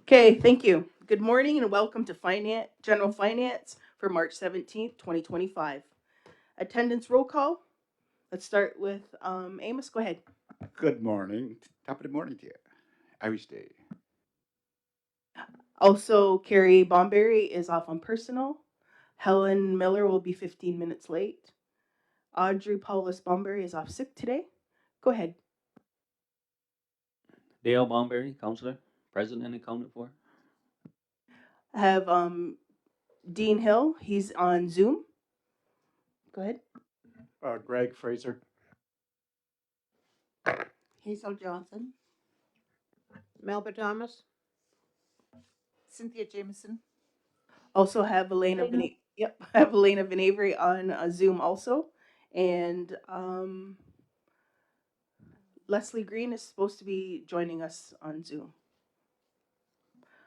Okay, thank you. Good morning and welcome to General Finance for March 17th, 2025. Attendance roll call. Let's start with Amos. Go ahead. Good morning. Top of the morning to you. Irish Day. Also, Carrie Bomberry is off on personal. Helen Miller will be 15 minutes late. Audrey Paulus Bomberry is off sick today. Go ahead. Dale Bomberry, Counselor, President and accounted for. I have Dean Hill. He's on Zoom. Go ahead. Greg Fraser. Hazel Johnson. Melba Thomas. Cynthia Jameson. Also have Elena Yep, I have Elena Van Avery on Zoom also, and Leslie Green is supposed to be joining us on Zoom.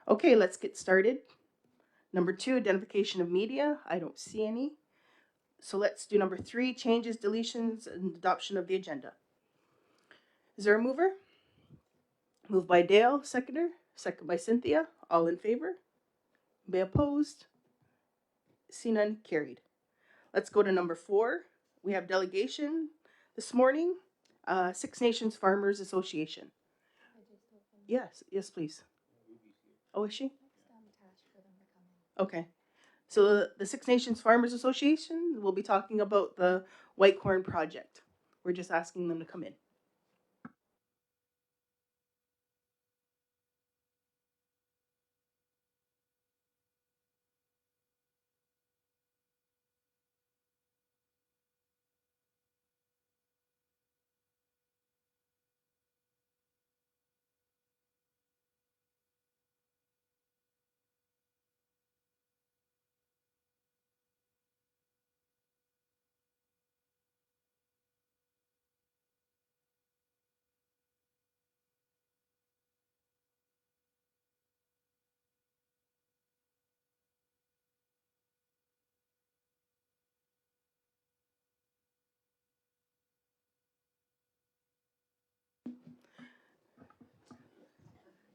Okay, let's get started. Number 2, identification of media. I don't see any. So let's do number 3, changes, deletions, and adoption of the agenda. Is there a mover? Moved by Dale, seconder. Second by Cynthia. All in favor? Be opposed? See none, carried. Let's go to number 4. We have delegation this morning. Six Nations Farmers Association. Yes, please. Oh, is she? Okay. So the Six Nations Farmers Association will be talking about the white corn project. We're just asking them to come in.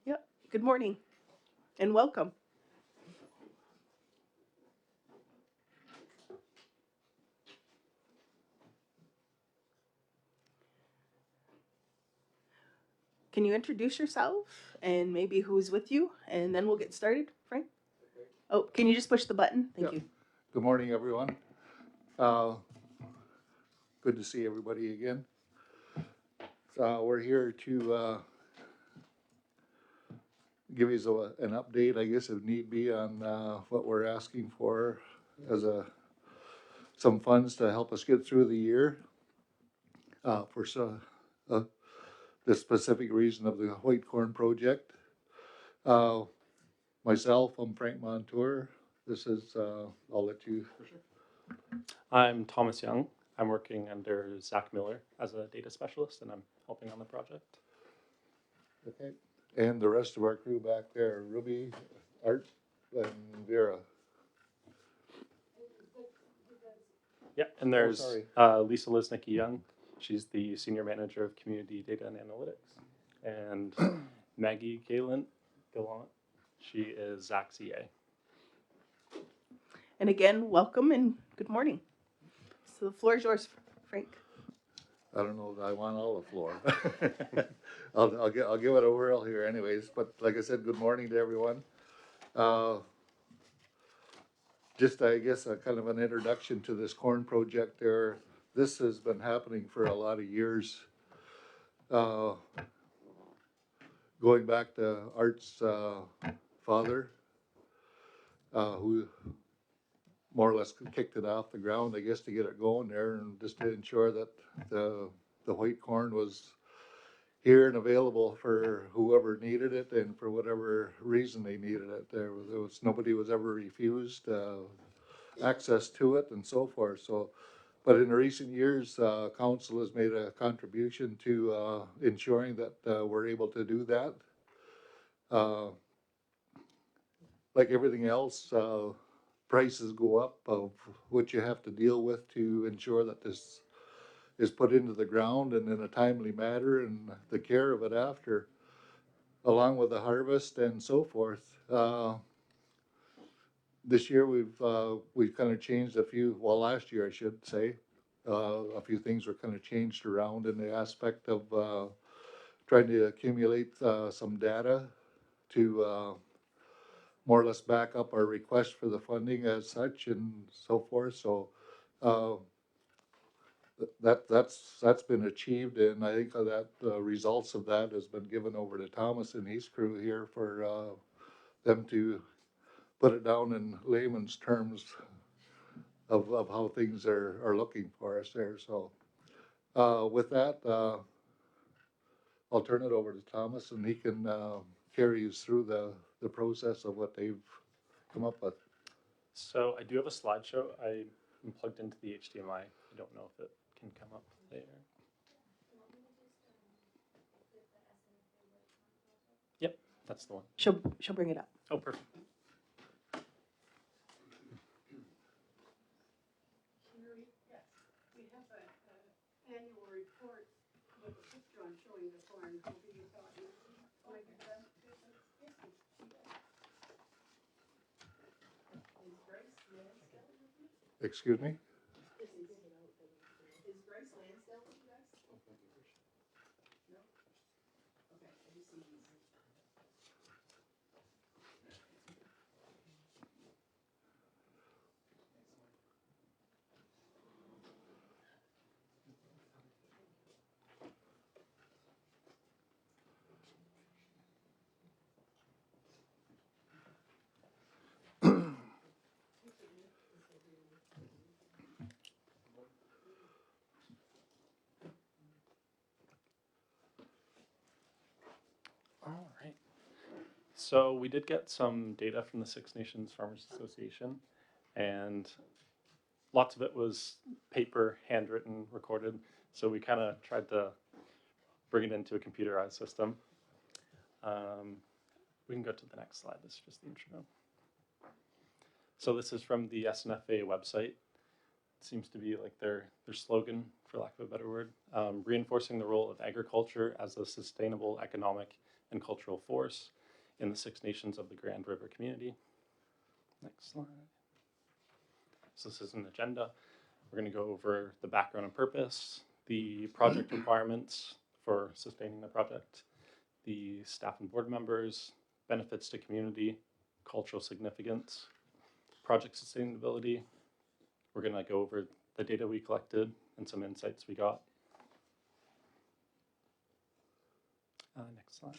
Yep. Good morning and welcome. Can you introduce yourself and maybe who's with you, and then we'll get started, Frank? Oh, can you just push the button? Thank you. Good morning, everyone. Uh, Good to see everybody again. We're here to give you an update, I guess, if need be, on what we're asking for as some funds to help us get through the year for the specific reason of the White Corn Project. Myself, I'm Frank Montour. This is, I'll let you. I'm Thomas Young. I'm working under Zach Miller as a data specialist, and I'm helping on the project. Okay. And the rest of our crew back there, Ruby, Art, and Vera. Yeah, and there's Lisa Lisnicki Young. She's the Senior Manager of Community Data and Analytics. And Maggie Gallant, she is Zach's EA. And again, welcome and good morning. So the floor is yours, Frank. I don't know that I want all the floor. I'll give it a whirl here anyways, but like I said, good morning to everyone. Just, I guess, a kind of an introduction to this corn project there. This has been happening for a lot of years. Going back to Art's father, who more or less kicked it off the ground, I guess, to get it going there, and just to ensure that the white corn was here and available for whoever needed it and for whatever reason they needed it. There was nobody was ever refused access to it and so forth. So, but in recent years, council has made a contribution to ensuring that we're able to do that. Like everything else, prices go up of what you have to deal with to ensure that this is put into the ground and in a timely manner, and the care of it after. along with the harvest and so forth. This year we've kind of changed a few, well, last year I should say, a few things were kind of changed around in the aspect of trying to accumulate some data to more or less back up our request for the funding as such and so forth. So uh, that's been achieved, and I think that results of that has been given over to Thomas and his crew here for them to put it down in layman's terms of how things are looking for us there. So with that, I'll turn it over to Thomas, and he can carry us through the process of what they've come up with. So I do have a slideshow. I am plugged into the HDMI. I don't know if it can come up there. Yep, that's the one. She'll bring it up. Oh, perfect. We have an annual report with a picture on showing the corn. Maybe you thought you might be done. Yes, she does. Is Grace Lansdale with you? Excuse me? Is Grace Lansdale with you guys? No? Okay, I just see these. All right. So we did get some data from the Six Nations Farmers Association, and lots of it was paper, handwritten, recorded. So we kind of tried to bring it into a computerized system. We can go to the next slide. This is just the intro. So this is from the SNFA website. It seems to be like their slogan, for lack of a better word, reinforcing the role of agriculture as a sustainable economic and cultural force in the Six Nations of the Grand River community. Next slide. So this is an agenda. We're going to go over the background and purpose, the project requirements for sustaining the project, the staff and board members, benefits to community, cultural significance, project sustainability. We're going to go over the data we collected and some insights we got. Next slide.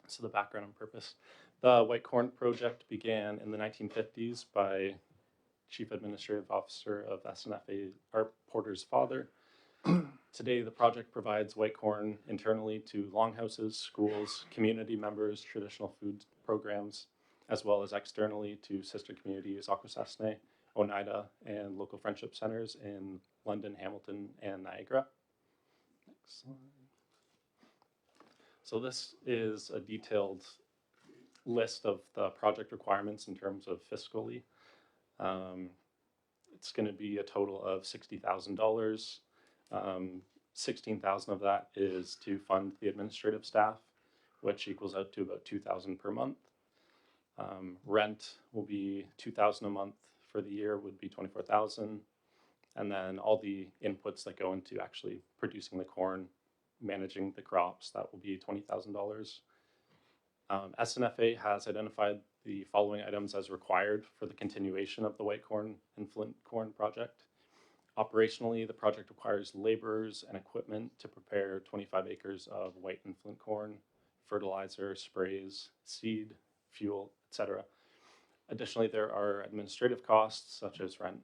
So the background and purpose. The White Corn Project began in the 1950s by Chief Administrative Officer of SNFA, Art Porter's father. Today, the project provides white corn internally to longhouses, schools, community members, traditional food programs, as well as externally to sister communities Akwesasne, Oneida, and local friendship centers in London, Hamilton, and Niagara. Next slide. So this is a detailed list of the project requirements in terms of fiscally. It's going to be a total of $60,000. 16,000 of that is to fund the administrative staff, which equals out to about 2,000 per month. Rent will be 2,000 a month for the year, would be 24,000, and then all the inputs that go into actually producing the corn, managing the crops, that will be $20,000. SNFA has identified the following items as required for the continuation of the white corn and flint corn project. Operationally, the project requires laborers and equipment to prepare 25 acres of white and flint corn, fertilizer, sprays, seed, fuel, etc. Additionally, there are administrative costs such as rent,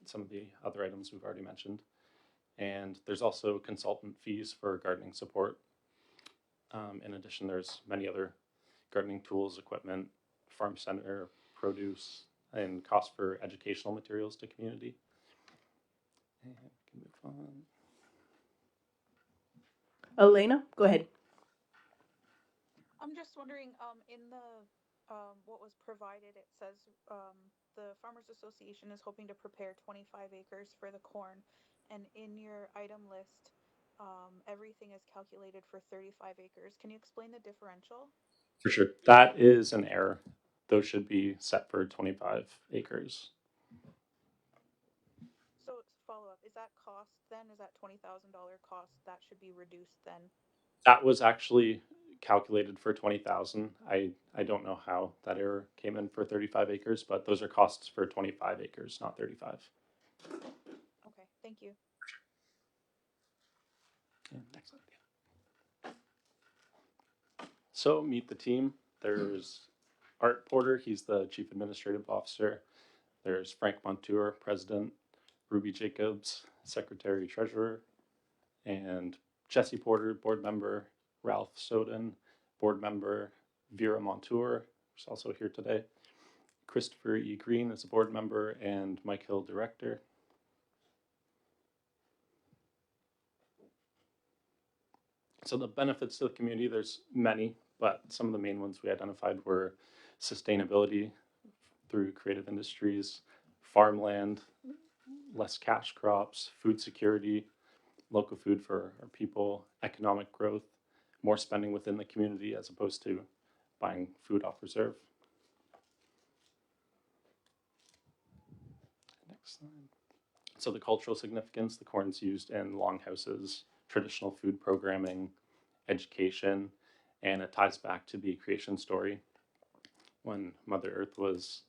some of the other items we've already mentioned. And there's also consultant fees for gardening support. In addition, there's many other gardening tools, equipment, farm center, produce, and cost for educational materials to community. And we can move on. Elena, go ahead. I'm just wondering, in the what was provided, it says the Farmers Association is hoping to prepare 25 acres for the corn, and in your item list, everything is calculated for 35 acres. Can you explain the differential? For sure. That is an error. Those should be set for 25 acres. So follow up, is that cost then? Is that $20,000 cost that should be reduced then? That was actually calculated for 20,000. I don't know how that error came in for 35 acres, but those are costs for 25 acres, not 35. Okay, thank you. Okay, next slide. So meet the team. There's Art Porter, he's the Chief Administrative Officer. There's Frank Montour, President. Ruby Jacobs, Secretary Treasurer. And Jesse Porter, Board Member. Ralph Soden, Board Member. Vera Montour, who's also here today. Christopher E. Green is a board member, and Mike Hill, director. So the benefits to the community, there's many, but some of the main ones we identified were sustainability through creative industries, farmland, less cash crops, food security, local food for our people, economic growth, more spending within the community as opposed to buying food off reserve. Next slide. So the cultural significance, the corn's used in longhouses, traditional food programming, education, and it ties back to the creation story. When Mother Earth was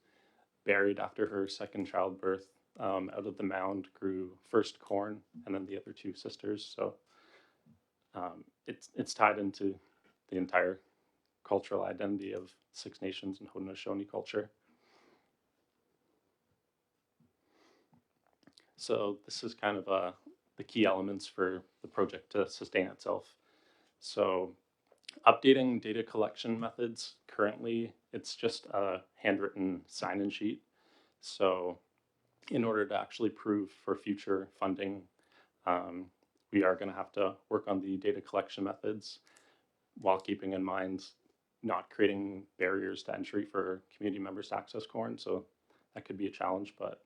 buried after her second childbirth, out of the mound grew first corn and then the other two sisters. So it's tied into the entire cultural identity of Six Nations and Haudenosaunee culture. So this is kind of the key elements for the project to sustain itself. So updating data collection methods, currently it's just a handwritten sign-in sheet. So in order to actually prove for future funding, we are going to have to work on the data collection methods while keeping in mind not creating barriers to entry for community members to access corn. So that could be a challenge, but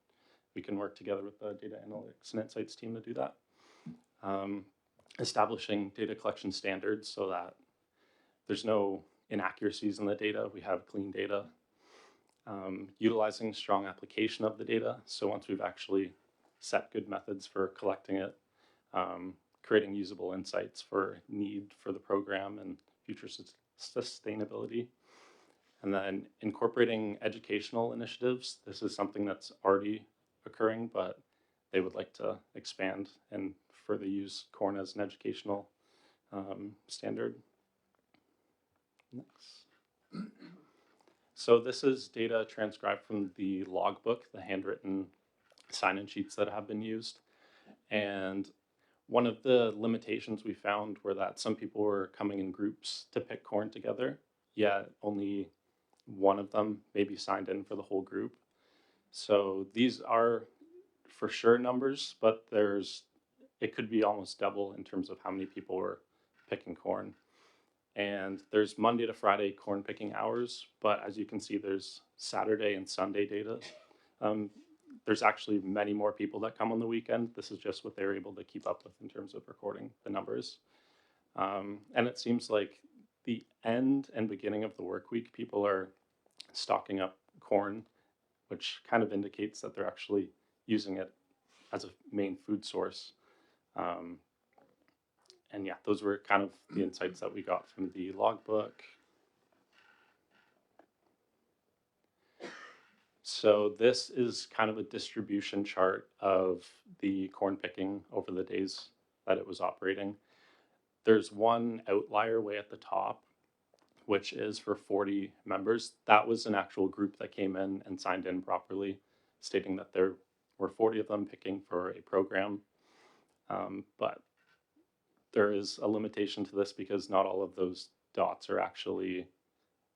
we can work together with the data analytics and insights team to do that. Establishing data collection standards so that there's no inaccuracies in the data. We have clean data. Utilizing strong application of the data. So once we've actually set good methods for collecting it, creating usable insights for need for the program and future sustainability. And then incorporating educational initiatives. This is something that's already occurring, but they would like to expand and further use corn as an educational standard. Next. So this is data transcribed from the logbook, the handwritten sign-in sheets that have been used. And one of the limitations we found were that some people were coming in groups to pick corn together, yet only one of them maybe signed in for the whole group. So these are for sure numbers, but it could be almost double in terms of how many people were picking corn. And there's Monday to Friday corn picking hours, but as you can see, there's Saturday and Sunday data. There's actually many more people that come on the weekend. This is just what they're able to keep up with in terms of recording the numbers. And it seems like the end and beginning of the work week, people are stocking up corn, which kind of indicates that they're actually using it as a main food source. And yeah, those were kind of the insights that we got from the logbook. So this is kind of a distribution chart of the corn picking over the days that it was operating. There's one outlier way at the top, which is for 40 members. That was an actual group that came in and signed in properly, stating that there were 40 of them picking for a program. But there is a limitation to this because not all of those dots are actually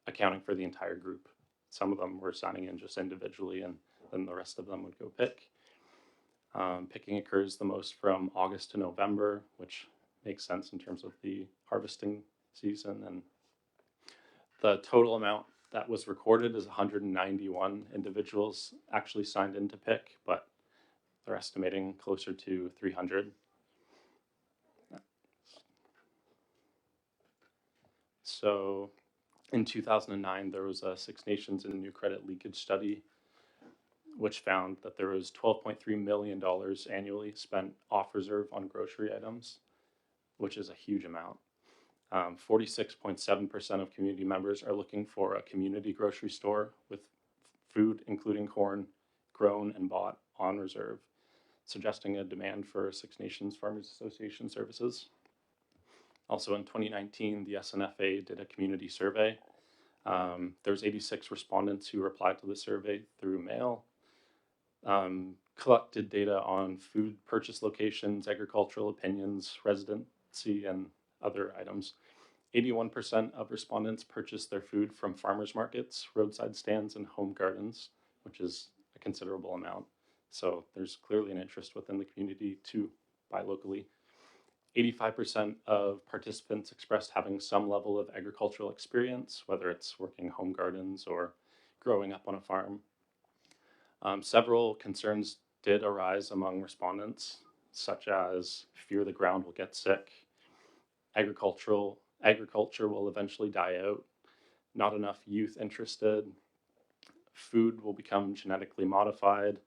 accounting for the entire group. Some of them were signing in just individually, and then the rest of them would go pick. Picking occurs the most from August to November, which makes sense in terms of the harvesting season. And the total amount that was recorded is 191 individuals actually signed in to pick, but they're estimating closer to 300. So in 2009, there was a Six Nations and New Credit Leakage study, which found that there was $12.3 million annually spent off reserve on grocery items, which is a huge amount. 46.7% of community members are looking for a community grocery store with food, including corn, grown and bought on reserve, suggesting a demand for Six Nations Farmers Association services. Also in 2019, the SNFA did a community survey. There's 86 respondents who replied to the survey through mail, collected data on food purchase locations, agricultural opinions, residency, and other items. 81% of respondents purchased their food from farmers markets, roadside stands, and home gardens, which is a considerable amount. So there's clearly an interest within the community to buy locally. 85% of participants expressed having some level of agricultural experience, whether it's working home gardens or growing up on a farm. Several concerns did arise among respondents, such as fear the ground will get sick, agriculture will eventually die out, not enough youth interested, food will become genetically modified,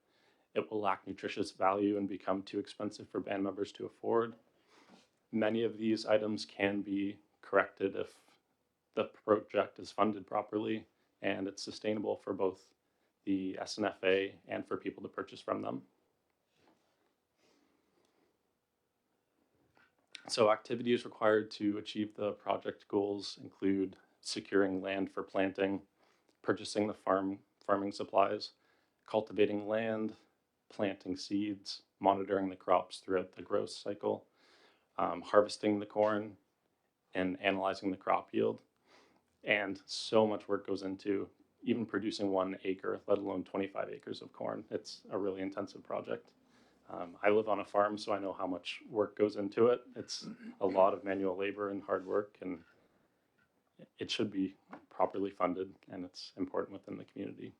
it will lack nutritious value and become too expensive for band members to afford. Many of these items can be corrected if the project is funded properly and it's sustainable for both the SNFA and for people to purchase from them. So activities required to achieve the project goals include securing land for planting, purchasing the farming supplies, cultivating land, planting seeds, monitoring the crops throughout the growth cycle, harvesting the corn, and analyzing the crop yield. And so much work goes into even producing 1 acre, let alone 25 acres of corn. It's a really intensive project. I live on a farm, so I know how much work goes into it. It's a lot of manual labor and hard work, and it should be properly funded, and it's important within the community.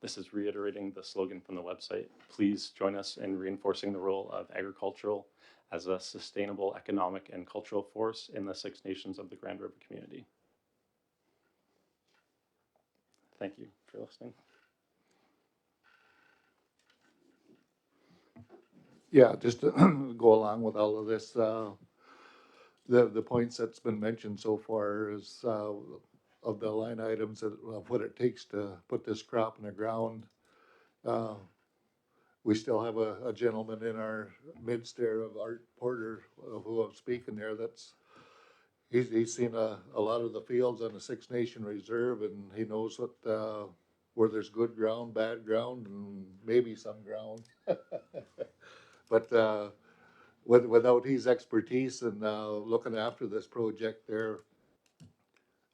This is reiterating the slogan from the website. Please join us in reinforcing the role of agricultural as a sustainable economic and cultural force in the Six Nations of the Grand River community. Thank you for listening. Yeah, just to go along with all of this, the points that's been mentioned so far is of the line items of what it takes to put this crop in the ground. We still have a gentleman in our midst there of Art Porter, who I'm speaking there, he's seen a lot of the fields on the Six Nation Reserve, and he knows what where there's good ground, bad ground, and maybe some ground. But without his expertise and looking after this project there,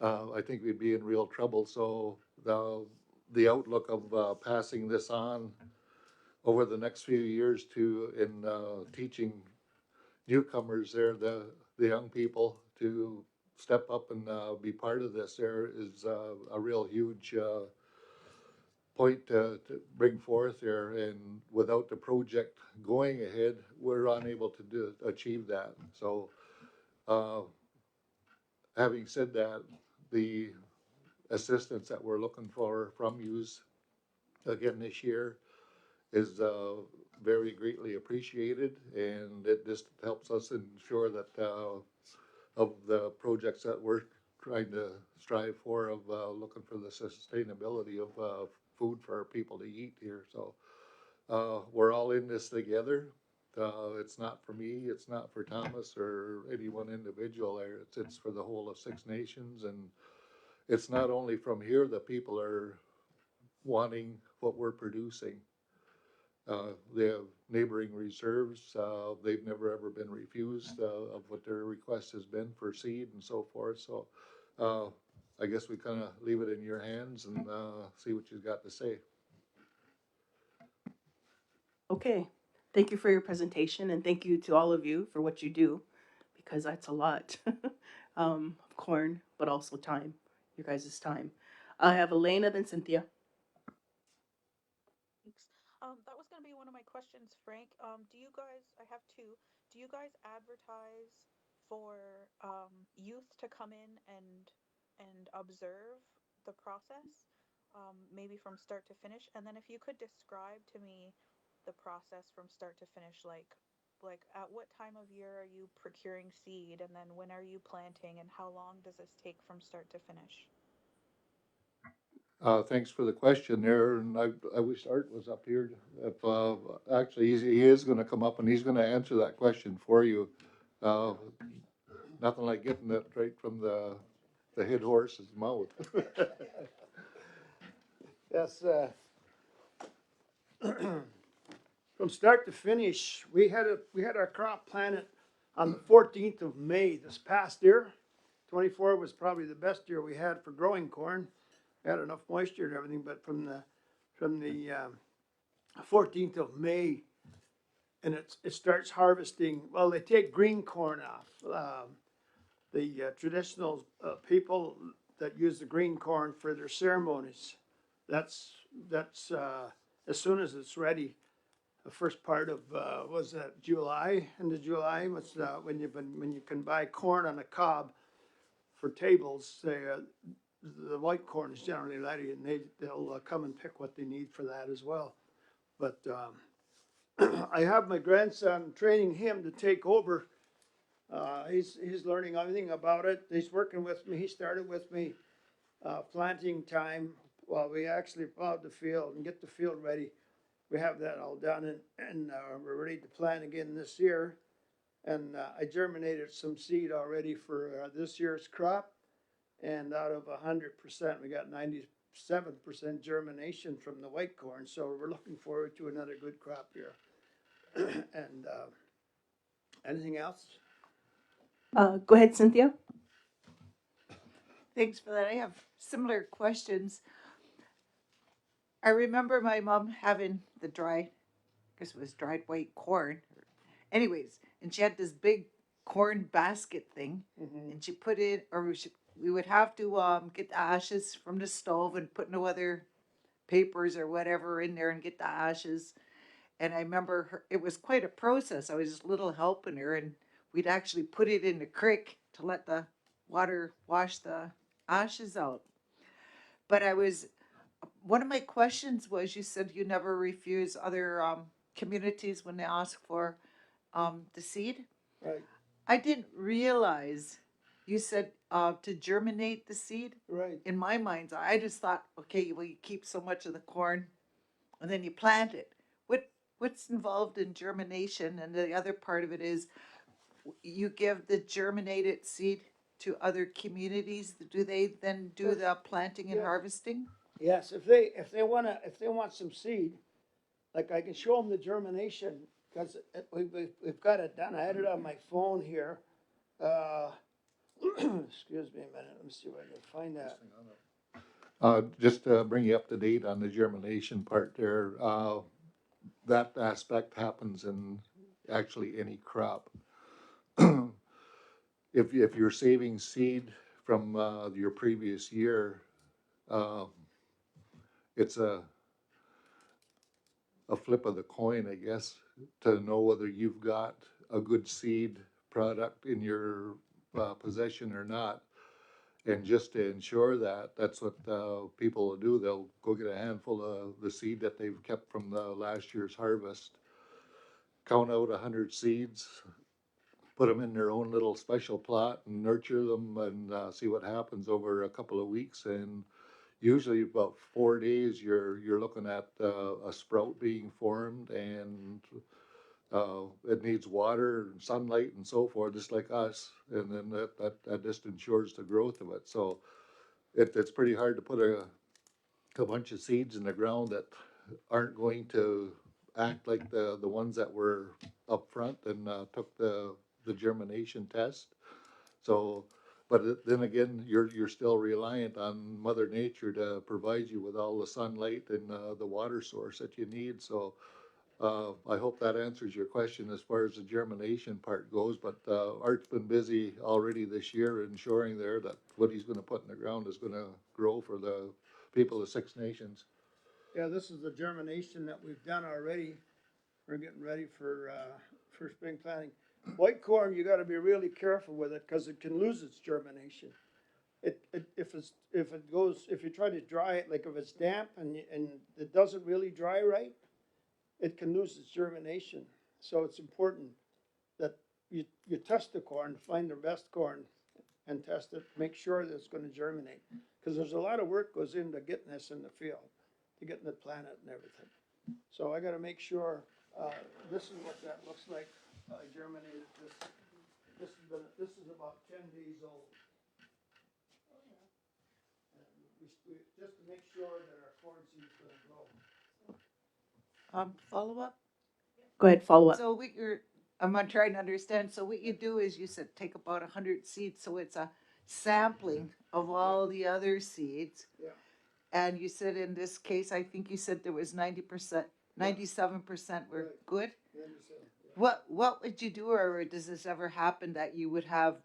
I think we'd be in real trouble. So the outlook of passing this on over the next few years in teaching newcomers there, the young people, to step up and be part of this there is a real huge point to bring forth there. And without the project going ahead, we're unable to achieve that. So having said that, the assistance that we're looking for from yous again this year is very greatly appreciated, and it just helps us ensure that of the projects that we're trying to strive for, of looking for the sustainability of food for our people to eat here. So we're all in this together. It's not for me, it's not for Thomas or any one individual there. It's for the whole of Six Nations, and it's not only from here that people are wanting what we're producing. They have neighboring reserves. They've never ever been refused of what their request has been for seed and so forth. So I guess we kind of leave it in your hands and see what you've got to say. Okay. Thank you for your presentation, and thank you to all of you for what you do, because that's a lot of corn, but also time, your guys' time. I have Elena, then Cynthia. Thanks. That was going to be one of my questions, Frank. Do you guys, I have two, do you guys advertise for youth to come in and observe the process, maybe from start to finish. And then if you could describe to me the process from start to finish, like at what time of year are you procuring seed, and then when are you planting, and how long does this take from start to finish? Thanks for the question there, and I wish Art was up here. If, actually, he is gonna come up and he's gonna answer that question for you. Uh, Nothing like getting it right from the head horse's mouth. Yes, from start to finish, we had our crop planted on the 14th of May this past year. 24 was probably the best year we had for growing corn. We had enough moisture and everything, but from the 14th of May, and it starts harvesting. Well, they take green corn off. The traditional people that use the green corn for their ceremonies. That's as soon as it's ready. The first part of was that July, end of July was when you can buy corn on a cob for tables. The white corn is generally ready, and they'll come and pick what they need for that as well. But I have my grandson training him to take over. He's learning everything about it. He's working with me. He started with me planting time while we actually plowed the field and get the field ready. We have that all done, and we're ready to plant again this year. And I germinated some seed already for this year's crop. And out of 100%, we got 97% germination from the white corn. So we're looking forward to another good crop here. And anything else? Go ahead, Cynthia. Thanks for that. I have similar questions. I remember my mom having the I guess it was dried white corn. Anyways, and she had this big corn basket thing, and she put it, or we would have to get the ashes from the stove and put no other papers or whatever in there and get the ashes. And I remember it was quite a process. I was just little helping her, and we'd actually put it in the creek to let the water wash the ashes out. But one of my questions was, you said you never refuse other communities when they ask for the seed. Right, I didn't realize you said to germinate the seed. right. In my mind's eye, I just thought, okay, well, you keep so much of the corn and then you plant it. What's involved in germination? And the other part of it is you give the germinated seed to other communities. Do they then do the planting and Yeah. harvesting? Yes, if they want some seed, like I can show them the germination because we've got it done. I had it on my phone here. Excuse me a minute. Let me see if I can find that. Just to bring you up to date on the germination part there, that aspect happens in actually any crop. If you're saving seed from your previous year, uh, it's a flip of the coin, I guess, to know whether you've got a good seed product in your possession or not. And just to ensure that, that's what people will do. They'll go get a handful of the seed that they've kept from the last year's harvest, count out 100 seeds, put them in their own little special plot and nurture them and see what happens over a couple of weeks. And usually about 4 days, you're looking at a sprout being formed, and it needs water and sunlight and so forth, just like us. And then that just ensures the growth of it. So it's pretty hard to put a bunch of seeds in the ground that aren't going to act like the ones that were up front and took the germination test. So, but then again, you're still reliant on Mother Nature to provide you with all the sunlight and the water source that you need. So, I hope that answers your question as far as the germination part goes. But Art's been busy already this year ensuring there that what he's going to put in the ground is going to grow for the people of Six Nations. Yeah, this is the germination that we've done already. We're getting ready for spring planting. White corn, you gotta be really careful with it, cause it can lose its germination. If you try to dry it, like if it's damp and it doesn't really dry right, it can lose its germination. So it's important that you test the corn, find the best corn and test it, make sure that it's gonna germinate. Cause there's a lot of work goes into getting this in the field, to getting it planted and everything. So I gotta make sure, this is what that looks like. I germinated this. This is about 10 days old. And just to make sure that our corn seed's gonna grow. Follow up? Go ahead, follow up. So I'm not trying to understand, so what you do is you said take about 100 seeds, so it's a sampling of all the other seeds. Yeah. And you said in this case, I think you said there was 90%, 97% were Right. good. You understand? Yeah. What would you do, or does this ever happen that you would have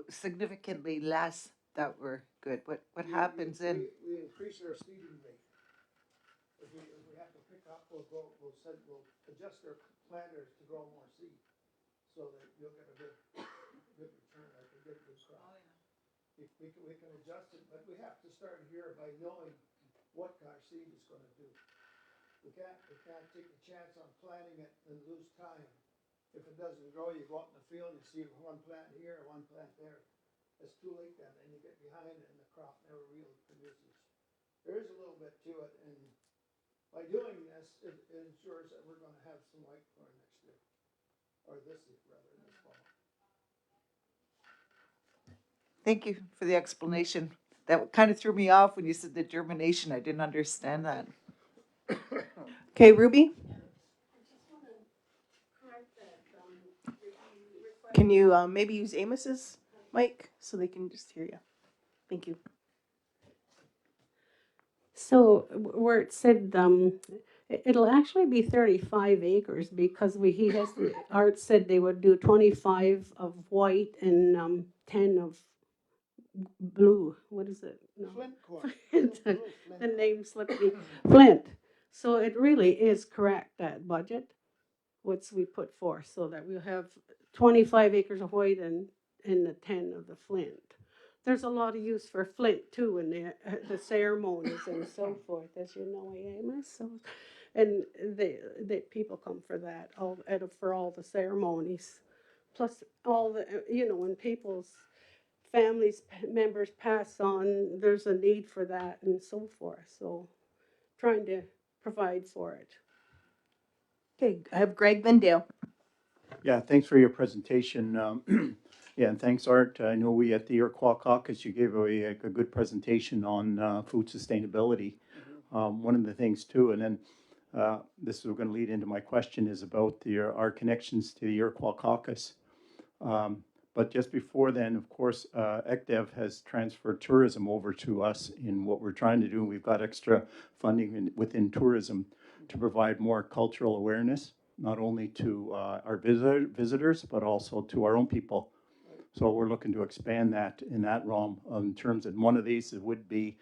significantly less that were good? What happens then? We increase our seeding rate. If we have to pick up, we'll adjust our planters to grow more seed, so that you'll get a good return, like a good crop. We can adjust it, but we have to start here by knowing what our seed is gonna do. We can't take a chance on planting it and lose time. If it doesn't grow, you go out in the field, you see one plant here, one plant there. It's too late then, and you get behind it and the crop never really produces. There is a little bit to it, and by doing this, it ensures that we're gonna have some white corn next year. Or this year, rather, this fall. Thank you for the explanation. That kind of threw me off when you said the germination. I didn't understand that. Okay, Ruby, I just wanna correct that, that you requested. can you maybe use Amos's mic so they can just hear you? Thank you. So where it said, it'll actually be 35 acres because Art said they would do 25 of white and 10 of blue. What is it? No. Flint corn. Flint. Little flint The corn. name slipped me. Flint. So it really is correct, that budget, what's we put forth, so that we'll have 25 acres of white and the 10 of the flint. There's a lot of use for flint too in the ceremonies and so forth, as you know, Amos. So, and the people come for that, for all the ceremonies. Plus all the, when people's families, members pass on, there's a need for that and so forth. So trying to provide for it. Okay, I have Greg Vendale. Yeah, thanks for your presentation. Yeah, and thanks, Art. I know we at the Iroquois Caucus, you gave a good presentation on food sustainability. One of the things too, and then this is going to lead into my question, is about our connections to the Iroquois Caucus. But just before then, of course, ECDEV has transferred tourism over to us in what we're trying to do. We've got extra funding within tourism to provide more cultural awareness, not only to our visitors, but also to our own people. So we're looking to expand that in that realm in terms of one of these would be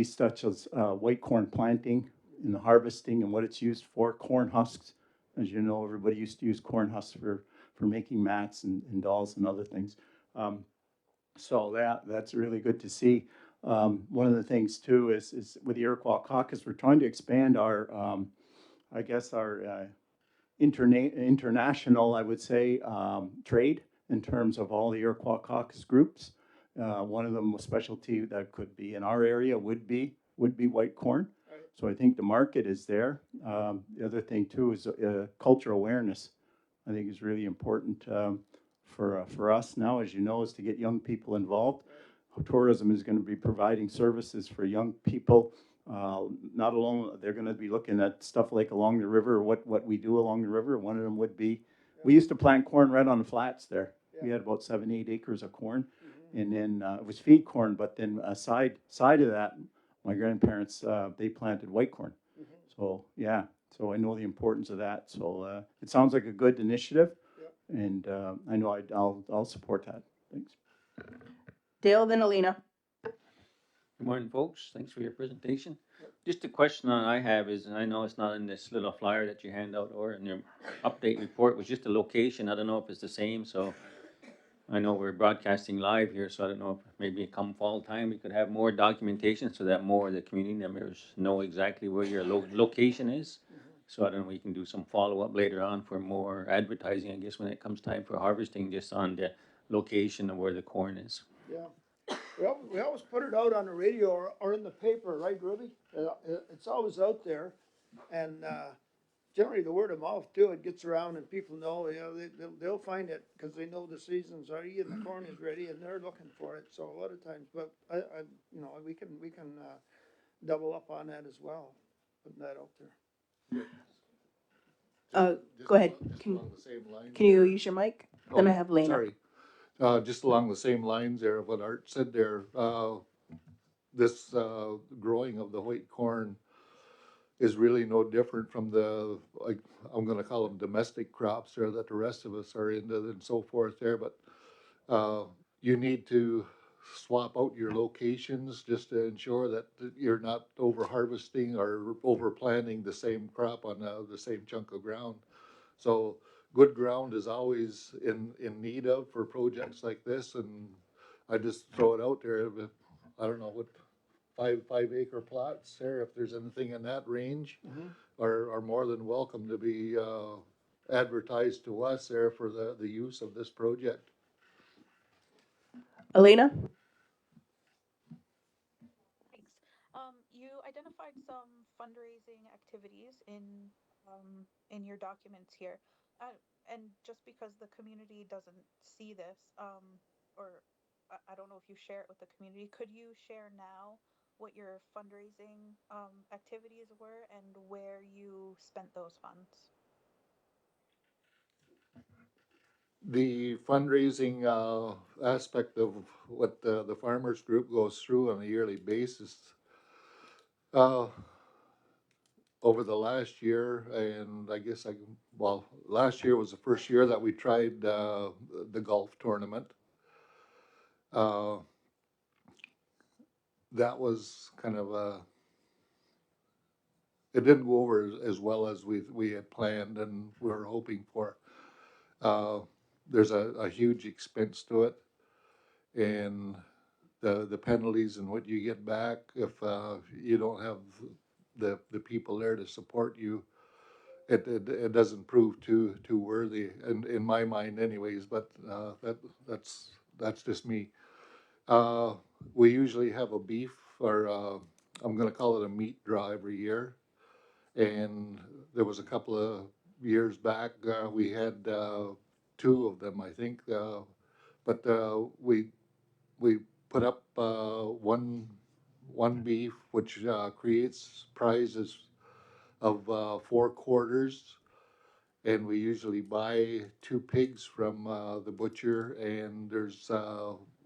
such as white corn planting and the harvesting and what it's used for, corn husks. As you know, everybody used to use corn husks for making mats and dolls and other things. So that's really good to see. One of the things too is with the Iroquois Caucus, we're trying to expand our, I guess our international, I would say, trade in terms of all the Iroquois Caucus groups. One of them, a specialty that could be in our area would be white corn. Right. So I think the market is there. The other thing too is cultural awareness. I think is really important for us now, as you know, is to get young people involved. Right. Tourism is going to be providing services for young people. Not alone, they're going to be looking at stuff like along the river, what we do along the river. One of them would be, we used to plant corn right on the flats there. Yeah. We had about 7-8 acres of corn, and then it was feed corn. But then side of that, my grandparents they planted white corn. So yeah, so I know the importance of that. So it sounds like a good initiative, and I know I'll support that. Thanks. Dale, then Alina. Good morning, folks. Thanks for your presentation. Just a question I have is, and I know it's not in this little flyer that you hand out or in your update report, was just the location. I don't know if it's the same, so I know we're broadcasting live here, so I don't know if maybe come fall time, we could have more documentation so that more of the community members know exactly where your location is. So I don't know, we can do some follow-up later on for more advertising, I guess, when it comes time for harvesting, just on the location of where the corn is. Yeah. We always put it out on the radio or in the paper, right, Ruby? It's always out there. And, generally the word of mouth too, it gets around and people know, you know, they'll find it because they know the season's ready and the corn is ready and they're looking for it. So a lot of times, but you know, we can, double up on that as well, putting that out there. Go ahead. Just Can, along the same lines can you there. use your mic? Then I have Lena. Sorry. Just along the same lines there, what Art said there, this, growing of the white corn is really no different from the, like, I'm gonna call them domestic crops there that the rest of us are into and so forth there, but, you need to swap out your locations just to ensure that you're not over harvesting or over planting the same crop on, the same chunk of ground. So good ground is always in need of for projects like this, and I just throw it out there, but I don't know what, 5 acre plots there, if there's anything in that range, are more than welcome to be, advertised to us there for the use of this project. Elena? Thanks. You identified some fundraising activities in your documents here, and just because the community doesn't see this, or I don't know if you share it with the community, could you share now what your fundraising activities were and where you spent those funds? The fundraising, aspect of what the farmers group goes through on a yearly basis, uh, over the last year, and I guess well, last year was the first year that we tried, the golf tournament. Uh, that was kind of it didn't go over as well as we had planned and we were hoping for. Uh, there's a huge expense to it, and the penalties and what you get back if, you don't have the people there to support you, it doesn't prove too worthy in my mind anyways, but, that's just me. Uh, we usually have a beef or, I'm gonna call it a meat draw every year. And there was a couple of years back, we had, two of them, I think, but, we put up, one beef, which, creates prizes of, 4 quarters. And we usually buy 2 pigs from, the butcher, and there's,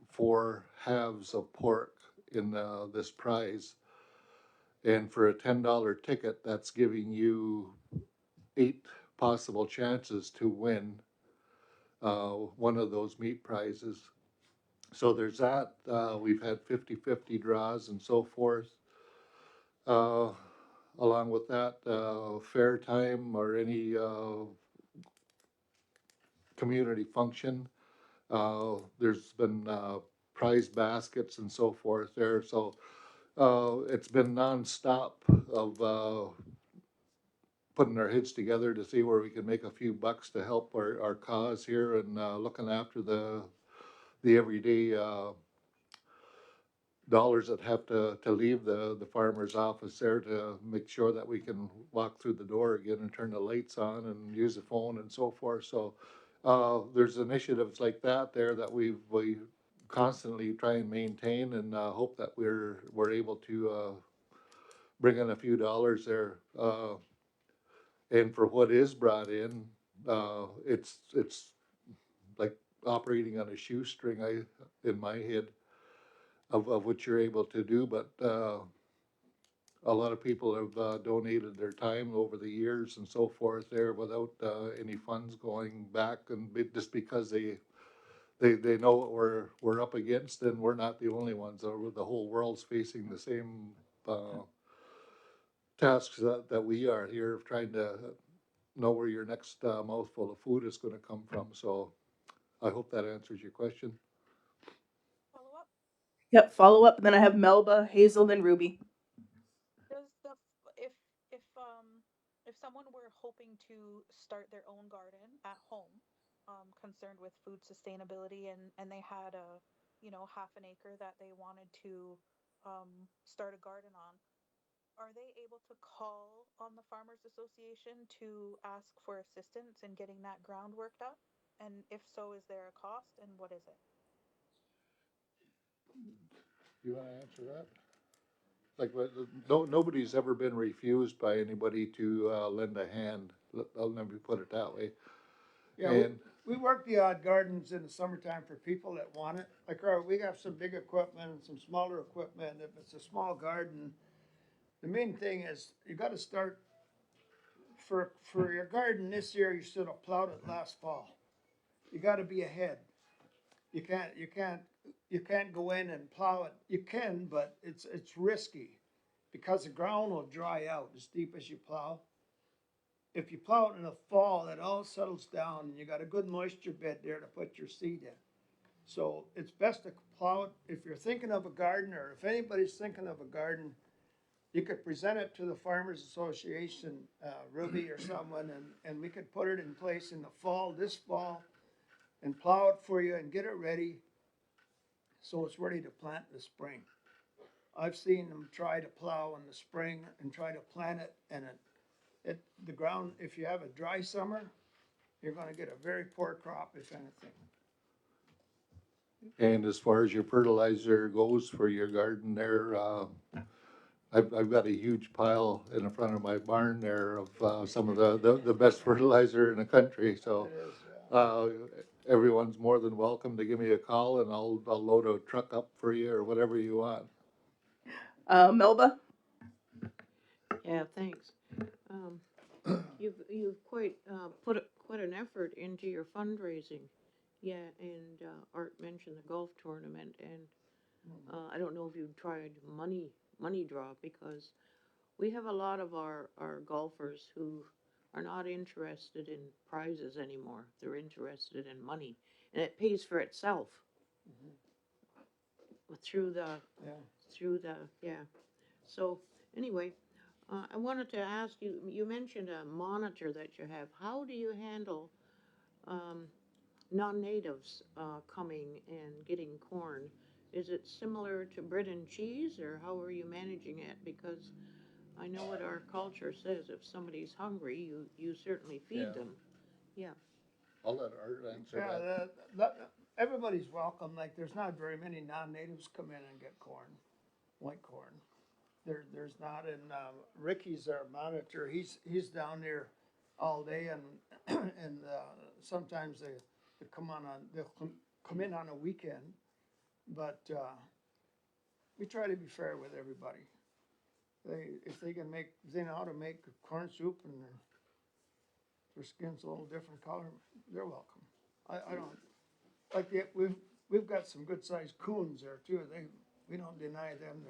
4 halves of pork in, this prize. And for a $10 ticket, that's giving you 8 possible chances to win, one of those meat prizes. So there's that. We've had 50-50 draws and so forth. Uh, along with that, fair time or any, community function. There's been, prize baskets and so forth there. So, it's been nonstop of, putting our heads together to see where we can make a few bucks to help our cause here and, looking after the everyday, dollars that have to leave the farmer's office there to make sure that we can walk through the door again and turn the lights on and use the phone and so forth. So, there's initiatives like that there that we constantly try and maintain, and, hope that we're able to, bring in a few dollars there. And for what is brought in, it's like operating on a shoestring, in my head, of what you're able to do. But, a lot of people have, donated their time over the years and so forth there without, any funds going back, and just because they know what we're up against, and we're not the only ones. The whole world's facing the same tasks that we are here, of trying to know where your next mouthful of food is going to come from. So I hope that answers your question. Follow up? Yep, follow up. Then I have Melba, Hazel, then Ruby. Does the if someone were hoping to start their own garden at home, concerned with food sustainability, and they had a, you know, half an acre that they wanted to start a garden on, are they able to call on the Farmers Association to ask for assistance in getting that ground worked up? And if so, is there a cost, and what is it? You want to answer that? Like, no, nobody's ever been refused by anybody to lend a hand. Let me put it that way. Yeah, And we work the odd gardens in the summertime for people that want it. Like, we have some big equipment and some smaller equipment. If it's a small garden, the main thing is you gotta start, for your garden this year, you should have plowed it last fall. You gotta be ahead. You can't go in and plow it. You can, but it's risky because the ground will dry out as deep as you plow. If you plow it in the fall, it all settles down and you got a good moisture bed there to put your seed in. So it's best to plow it. If you're thinking of a garden, or if anybody's thinking of a garden, you could present it to the Farmers Association, Ruby or someone, and we could put it in place in the fall, this fall, and plow it for you and get it ready so it's ready to plant in the spring. I've seen them try to plow in the spring and try to plant it, and the ground, if you have a dry summer, you're gonna get a very poor crop, if anything. and as far as your fertilizer goes for your garden there, I've got a huge pile in the front of my barn there of some of the best fertilizer in the country. So It is, yeah. everyone's more than welcome to give me a call, and I'll load a truck up for you or whatever you want. Melba. Yeah, thanks. Um, you've quite quite an effort into your fundraising. Yeah, and Art mentioned the golf tournament, and I don't know if you've tried money draw, because we have a lot of our golfers who are not interested in prizes anymore. They're interested in money, and it pays for itself through the Yeah. yeah. So anyway, I wanted to ask you, you mentioned a monitor that you have. How do you handle um, non-natives coming and getting corn? Is it similar to bread and cheese, or how are you managing it? Because I know what our culture says, if somebody's hungry, you certainly feed Yeah. them. Yeah. I'll let Art answer Yeah, everybody's welcome. Like, there's not very many non-natives come in and get corn, white corn. There's not, and Ricky's our monitor. He's down there all day, and and sometimes they they'll come in on a weekend, but we try to be fair with everybody. If they know how to make corn soup and their skin's a little different color, they're welcome. I don't like we've got some good sized coons there too. We don't deny them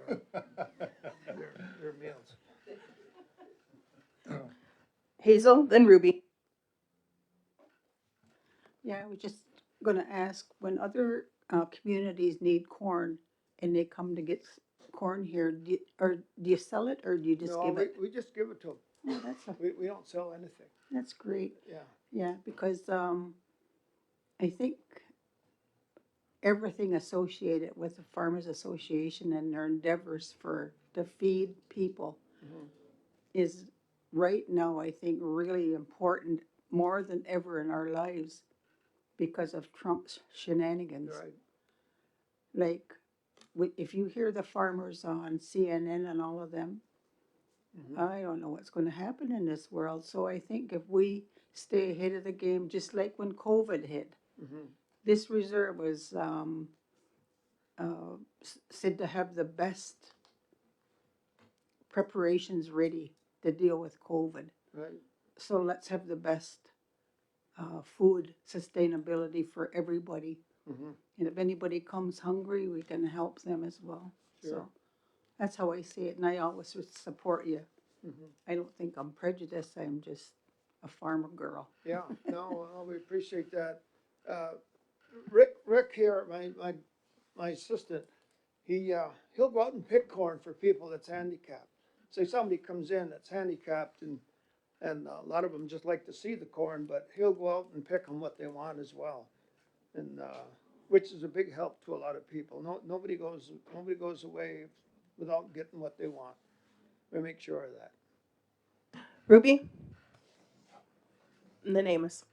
their meals. Hazel, then Ruby. Yeah, I was just gonna ask, when other communities need corn and they come to get corn here, do you sell it or do you just No, give it? we just give it to them. Oh, We don't sell anything. that's great. Yeah. Yeah, because I think everything associated with the Farmers Association and their endeavors to feed people Mhm. is right now, I think, really important more than ever in our lives because of Trump's shenanigans. Right. Like, if you hear the farmers on CNN and all of them, Mhm. I don't know what's going to happen in this world. So I think if we stay ahead of the game, just like when COVID hit, Mhm. this reserve was said to have the best preparations ready to deal with COVID. Right. So let's have the best food sustainability for everybody. Mhm. And if anybody comes hungry, we can help them as well. Sure. So that's how I see it, and I always would support you. Mhm. I don't think I'm prejudiced, I'm just a farmer girl. Yeah, no, well, we appreciate that. Uh, Rick here, my assistant, he'll go out and pick corn for people that's handicapped. Say somebody comes in that's handicapped and a lot of them just like to see the corn, but he'll go out and pick them what they want as well. And, which is a big help to a lot of people. Nobody goes away without getting what they want. We make sure of that. Ruby? And then Amos.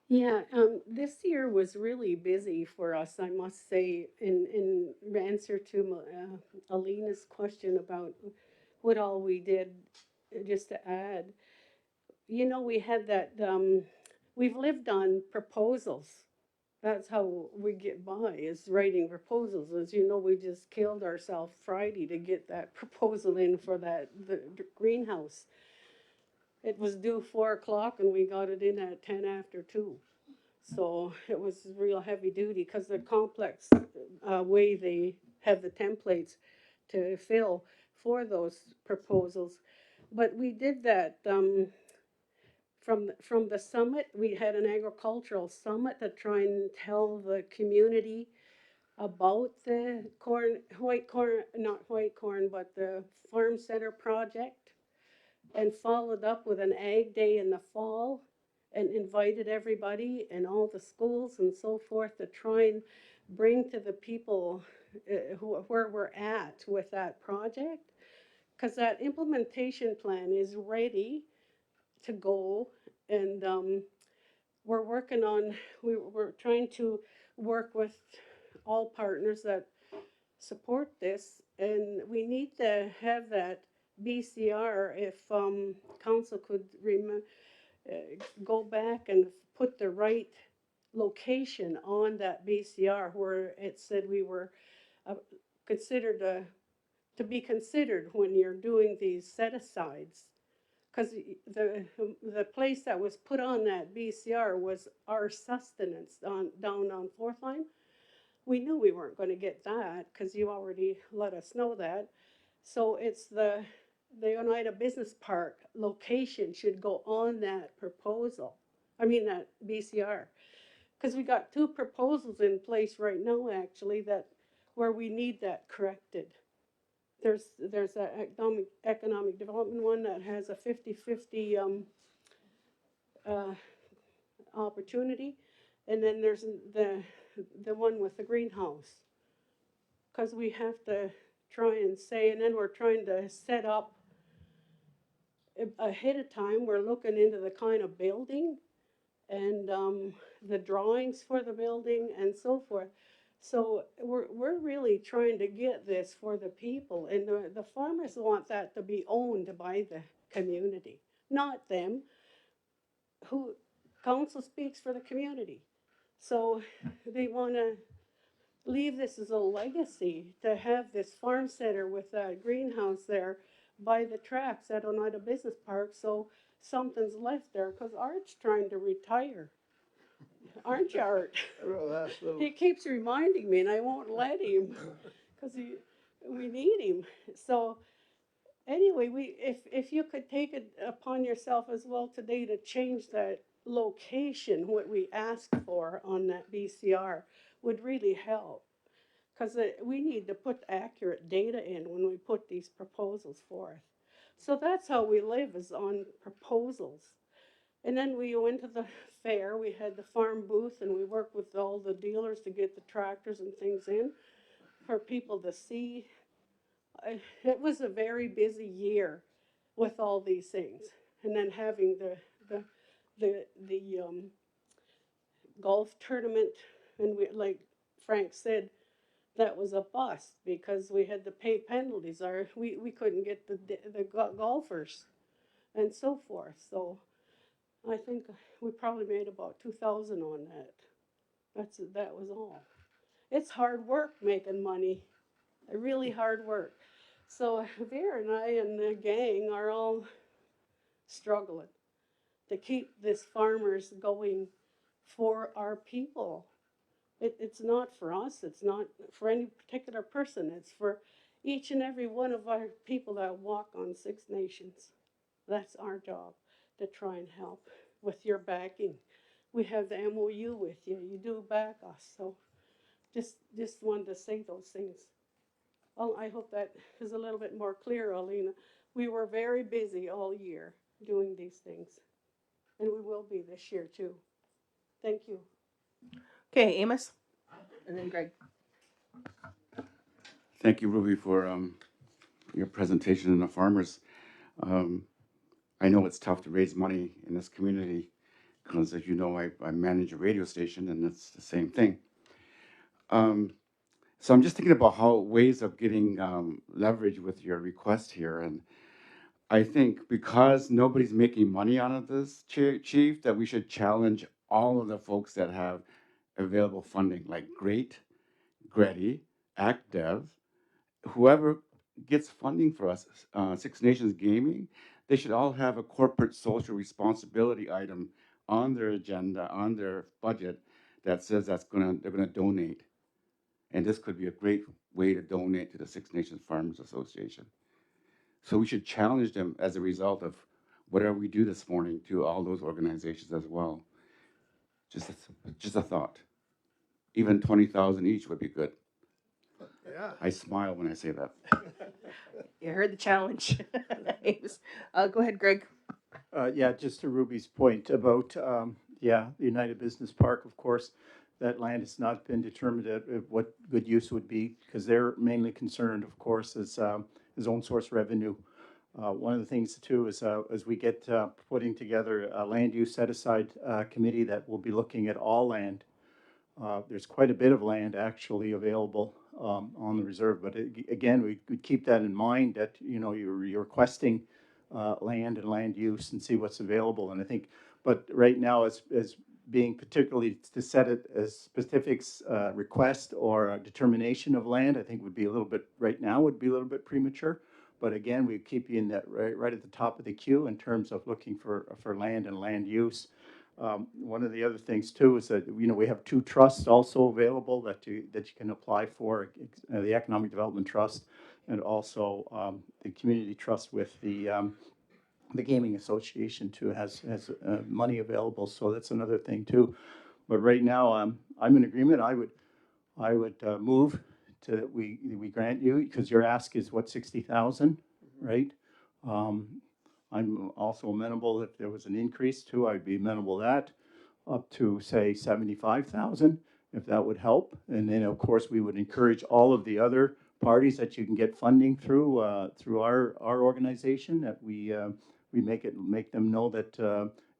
Yeah, this year was really busy for us, I must say, in answer to Alina's question about what all we did, just to add. You know, we had that, we've lived on proposals. That's how we get by, is writing proposals. As you know, we just killed ourselves Friday to get that proposal in for the greenhouse. It was due 4 o'clock and we got it in at 10 after 2. So it was real heavy duty because the complex way they have the templates to fill for those proposals. But we did that from the summit. We had an agricultural summit to try and tell the community about the white corn, not white corn, but the farm center project, and followed up with an ag day in the fall and invited everybody and all the schools and so forth to try and bring to the people where we're at with that project, because that implementation plan is ready to go. And we're working on, we're trying to work with all partners that support this, and we need to have that BCR. If council could go back and put the right location on that BCR where it said we were uh, considered to be considered when you're doing these set-asides. Because the place that was put on that BCR was our sustenance down on Fourth Line. We knew we weren't going to get that because you already let us know that. So it's the Oneida Business Park location should go on that proposal. I mean that BCR, because we got 2 proposals in place right now actually that where we need that corrected. There's a economic development one that has a 50-50 uh, opportunity, and then there's the one with the greenhouse, because we have to try and say, and then we're trying to set up ahead of time. We're looking into the kind of building and the drawings for the building and so forth. So we're really trying to get this for the people, and the farmers want that to be owned by the community, not them. Who council speaks for the community, so they want to leave this as a legacy to have this farm center with that greenhouse there by the tracks at Oneida Business Park, so something's left there, because Art's trying to retire. Aren't you, Art? Real last little. He keeps reminding me and I won't let him because we need him. So anyway, if you could take it upon yourself as well today to change that location, what we asked for on that BCR would really help, because we need to put accurate data in when we put these proposals forth. So that's how we live, is on proposals. And then we went to the fair, we had the farm booth, and we worked with all the dealers to get the tractors and things in for people to see. It was a very busy year with all these things. And then having the golf tournament, and we, like Frank said, that was a bust because we had to pay penalties, or we couldn't get the golfers and so forth. So I think we probably made about 2,000 on that. That was all. It's hard work making money, really hard work. So Vera and I and the gang are all struggling to keep this farmers going for our people. It's not for us, it's not for any particular person, it's for each and every one of our people that walk on Six Nations. That's our job, to try and help with your backing. We have the MOU with you, you do back us, so just wanted to say those things. Oh, I hope that is a little bit more clear, Alina. We were very busy all year doing these things, and we will be this year too. Thank you. Okay, Amos, and then Greg. Thank you, Ruby, for your presentation on the farmers. Um, I know it's tough to raise money in this community because, as you know, I manage a radio station, and it's the same thing. So I'm just thinking about how ways of getting leverage with your request here, and I think because nobody's making money out of this, Chief, that we should challenge all of the folks that have available funding, like GREAT, GREDI, ActDev, whoever gets funding for us, Six Nations Gaming, they should all have a corporate social responsibility item on their agenda, on their budget, that says they're gonna donate. And this could be a great way to donate to the Six Nations Farmers Association. So we should challenge them as a result of whatever we do this morning to all those organizations as well. Just a thought. Even 20,000 each would be good. Yeah. I smile when I say that. You heard the challenge. Amos. Go ahead, Greg. Yeah, just to Ruby's point about, the United Business Park, of course, that land has not been determined at what good use would be, because they're mainly concerned, of course, is own source revenue. One of the things too is, as we get putting together a land use set aside committee that will be looking at all land. There's quite a bit of land actually available on the reserve, but again, we could keep that in mind, that you're requesting land and land use and see what's available. And I think, but right now, as being particularly to set it as specifics request or a determination of land, I think would be a little bit, right now would be a little bit premature. But again, we keep you in that right at the top of the queue in terms of looking for land and land use. One of the other things too is that we have two trusts also available that you can apply for, the Economic Development Trust and also the Community Trust with the Gaming Association too has money available, so that's another thing too. But right now, I'm in agreement. I would move to we grant you, because your ask is what, 60,000, right? I'm also amenable if there was an increase too. I'd be amenable to that, up to say 75,000, if that would help. And then of course we would encourage all of the other parties that you can get funding through our organization, that we make them know that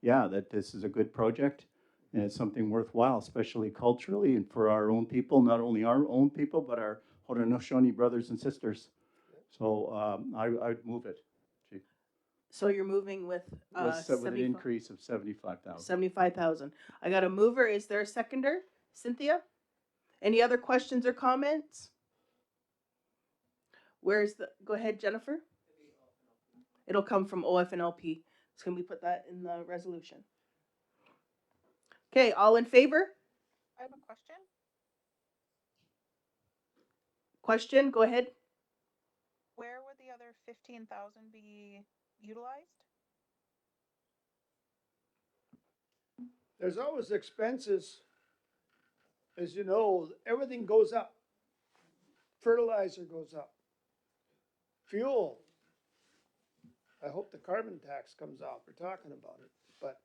that this is a good project and it's something worthwhile, especially culturally and for our own people, not only our own people but our Haudenosaunee brothers and sisters. So I'd move it. So you're moving with With an increase of 75,000. 75,000. I got a mover. Is there a seconder? Cynthia? Any other questions or comments? Go ahead, Jennifer. It'll come from OFNLP. So can we put that in the resolution? Okay, all in favor? I have a question. Question, go ahead. Where would the other 15,000 be utilized? There's always expenses. As you know, everything goes up. Fertilizer goes up. Fuel. I hope the carbon tax comes off. We're talking about it. But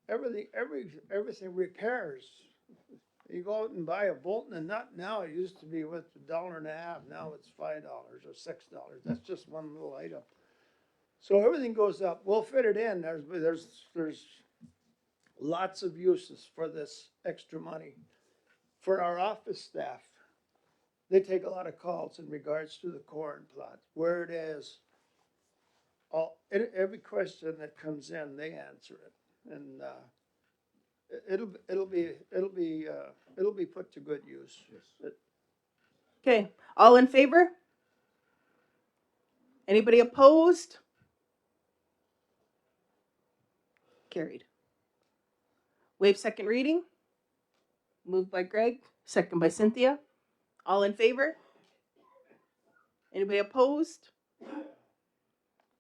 everything repairs. You go out and buy a bolt and a nut now. It used to be with $1.50. Now it's $5 or $6. That's just one little item. So everything goes up. We'll fit it in. There's lots of uses for this extra money. For our office staff, they take a lot of calls in regards to the corn plot, where it is. Every question that comes in, they answer it, and it'll be put to good use. Yes. Okay, all in favor? Anybody opposed? Carried. Waive second reading. Moved by Greg, second by Cynthia. All in favor? Anybody opposed?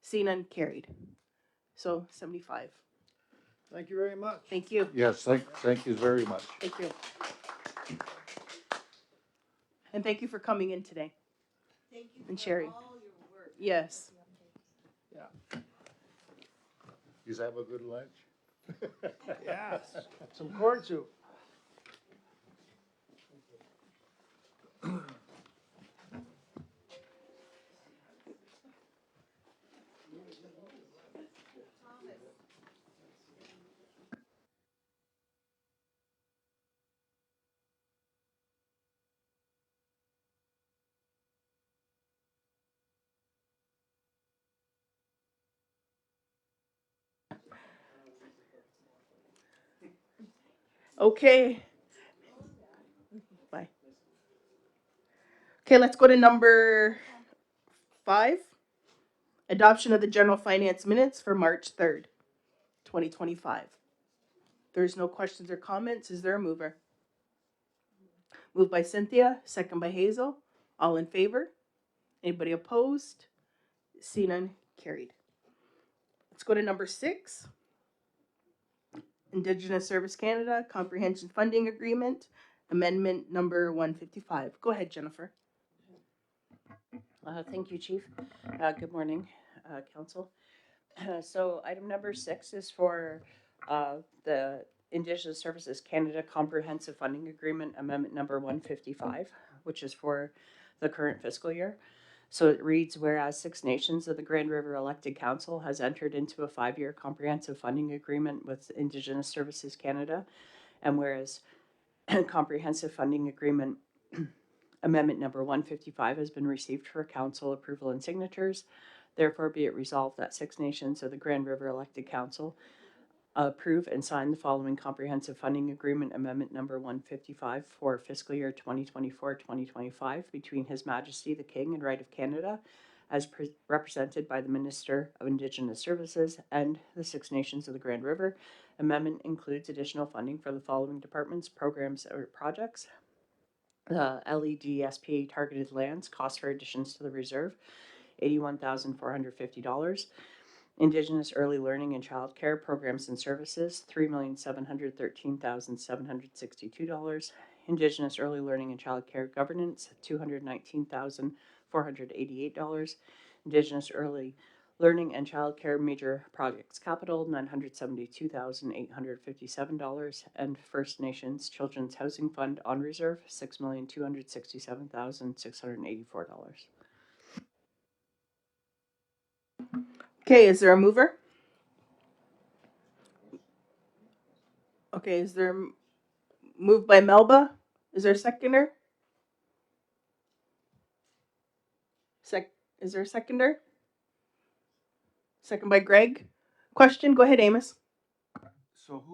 See none, carried. So 75. Thank you very much. Thank you. Yes, thank you very much. Thank you. And thank you for coming in today. Thank you And sharing. all your work. Yes. You have a good lunch? Yes, some corn soup. Okay. Bye. Okay, let's go to number 5. Adoption of the general finance minutes for March 3rd, 2025. There's no questions or comments. Is there a mover? Moved by Cynthia, second by Hazel. All in favor? Anybody opposed? See none, carried. Let's go to number 6. Indigenous Service Canada Comprehension Funding Agreement, Amendment number 155. Go ahead, Jennifer. Thank you, Chief. Good morning, Council. So item number 6 is for the Indigenous Services Canada Comprehensive Funding Agreement, Amendment number 155, which is for the current fiscal year. So it reads, whereas Six Nations of the Grand River Elected Council has entered into a 5-year comprehensive funding agreement with Indigenous Services Canada, and whereas comprehensive funding agreement Amendment number 155 has been received for council approval and signatures. Therefore, be it resolved that Six Nations of the Grand River Elected Council approve and sign the following comprehensive funding agreement amendment number 155 for fiscal year 2024-2025 between His Majesty the King and Right of Canada as represented by the Minister of Indigenous Services and the Six Nations of the Grand River. Amendment includes additional funding for the following departments, programs, or projects. LEDSPA targeted lands, cost for additions to the reserve, $81,450. Indigenous early learning and childcare programs and services, $3,713,762. Indigenous early learning and childcare governance, $219,488. Indigenous early learning and childcare major projects capital, $972,857, and First Nations Children's Housing Fund on reserve, $6,267,684. Okay, is there a mover? Okay, is there moved by Melba? Is there a seconder? Is there a seconder? Second by Greg. Question, go ahead, Amos. So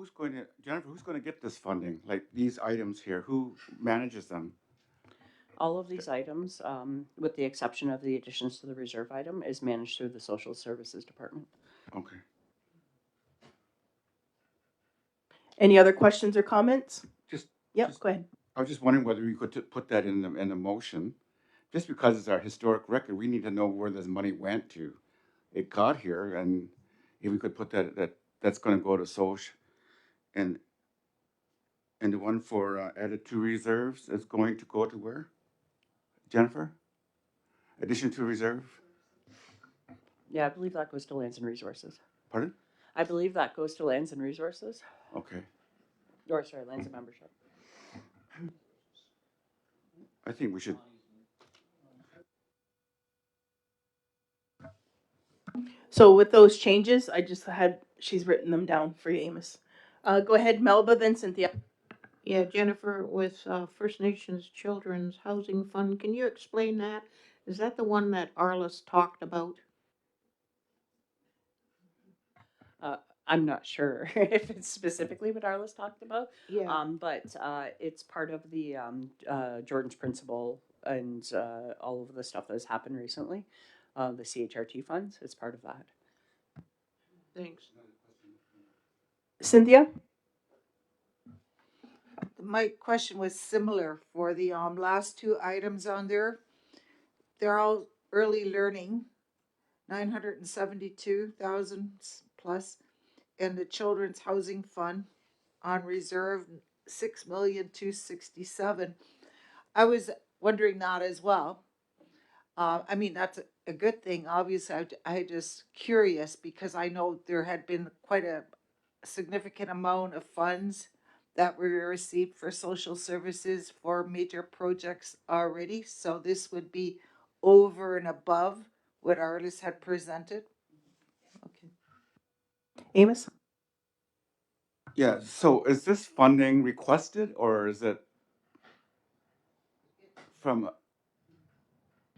Jennifer, who's going to get this funding? Like these items here, who manages them? All of these items, with the exception of the additions to the reserve item, is managed through the Social Services Department. Okay. Any other questions or comments? Go ahead. I was just wondering whether we could put that in the motion. Just because it's our historic record, we need to know where this money went to. It got here, and if we could put that's going to go to social, and the one for added to reserves is going to go to where? Jennifer? Addition to reserve? Yeah, I believe that goes to Lands and Resources. Pardon? I believe that goes to Lands and Resources. Okay. Or, sorry, Lands and Membership. I think we should. So with those changes, she's written them down for you, Amos. Go ahead, Melba, then Cynthia. Yeah, Jennifer, with First Nations Children's Housing Fund, can you explain that? Is that the one that Arliss talked about? I'm not sure if it's specifically what Arliss talked about. Yeah. But it's part of the Jordan's Principle and all of the stuff that has happened recently. The CHRT funds, it's part of that. Thanks. Cynthia? My question was similar for the last two items on there. They're all early learning, 972,000 plus, and the Children's Housing Fund on reserve 6,267,000. I was wondering that as well. I mean, that's a good thing. Obviously, I just curious because I know there had been quite a significant amount of funds that were received for social services for major projects already. So this would be over and above what Arlis had presented. Okay. Amos? Yeah, so is this funding requested or is it from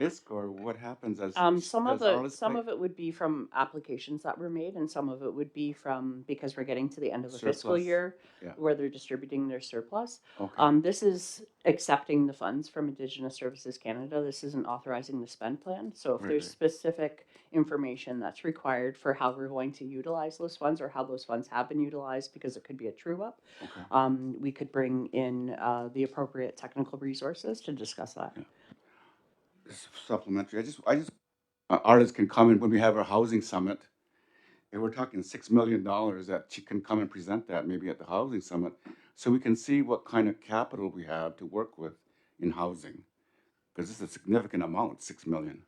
ISC or what happens as Some of does the Arliss some pay of it would be from applications that were made, and some of it would be from because we're getting to the end of the fiscal surplus? year Yeah. where they're distributing their surplus. Okay. This is accepting the funds from Indigenous Services Canada. This isn't authorizing the spend plan. So if Right, there's right. specific information that's required for how we're going to utilize those funds or how those funds have been utilized, because it could be a true up, Okay. we could bring in the appropriate technical resources to discuss that. Yeah. It's supplementary. I just artists can come in when we have our housing summit. And we're talking $6 million that she can come and present that maybe at the housing summit, so we can see what kind of capital we have to work with in housing, because this is a significant amount, $6 million.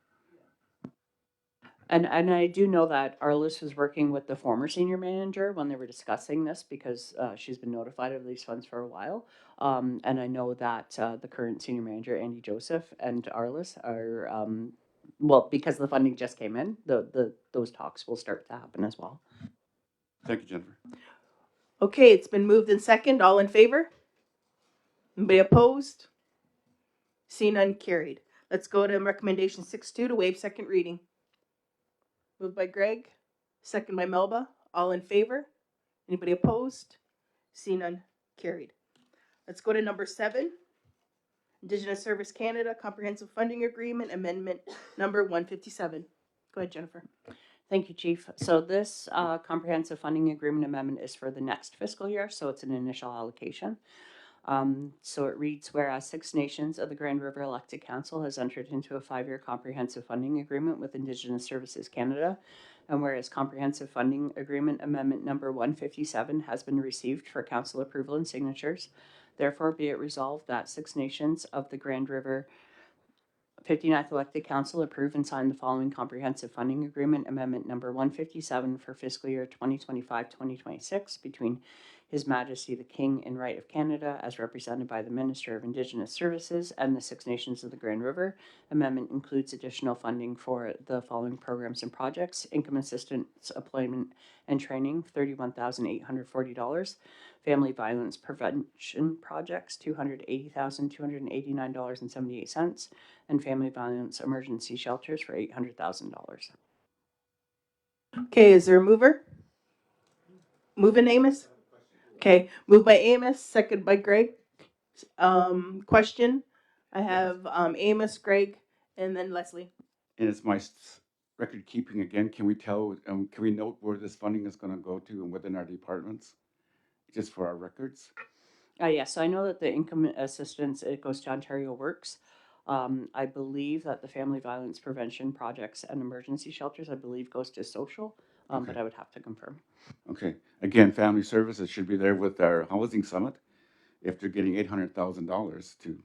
And I do know that Arliss was working with the former senior manager when they were discussing this because she's been notified of these funds for a while. And I know that the current senior manager, Andy Joseph, and Arliss are, well, because the funding just came in, those talks will start to happen as well. Thank you, Jennifer. Okay, it's been moved in second. All in favor? Anybody opposed? See none, carried. Let's go to recommendation 6.2 to waive second reading. Moved by Greg, second by Melba. All in favor? Anybody opposed? See none, carried. Let's go to number 7. Indigenous Service Canada Comprehensive Funding Agreement Amendment number 157. Go ahead, Jennifer. Thank you, Chief. So this comprehensive funding agreement amendment is for the next fiscal year, so it's an initial allocation. So it reads, whereas Six Nations of the Grand River Elected Council has entered into a 5-year comprehensive funding agreement with Indigenous Services Canada, and whereas comprehensive funding agreement amendment number 157 has been received for council approval and signatures, therefore be it resolved that Six Nations of the Grand River 59th Elected Council approve and sign the following comprehensive funding agreement amendment number 157 for fiscal year 2025-2026 between His Majesty the King in Right of Canada, as represented by the Minister of Indigenous Services, and the Six Nations of the Grand River. Amendment includes additional funding for the following programs and projects: income assistance, employment and training, $31,840. Family violence prevention projects, $280,289.78, and family violence emergency shelters for $800,000. Okay, is there a mover? Moving Amos? Okay, moved by Amos, second by Greg. Question? I have Amos, Greg, and then Leslie. And it's my record keeping again. Can we note where this funding is going to go to and within our departments, just for our records? Yes, so I know that the income assistance, it goes to Ontario Works. I believe that the family violence prevention projects and emergency shelters, I believe, goes to social, Okay. but I would have to confirm. Okay. Again, family services should be there with our housing summit if they're getting $800,000 to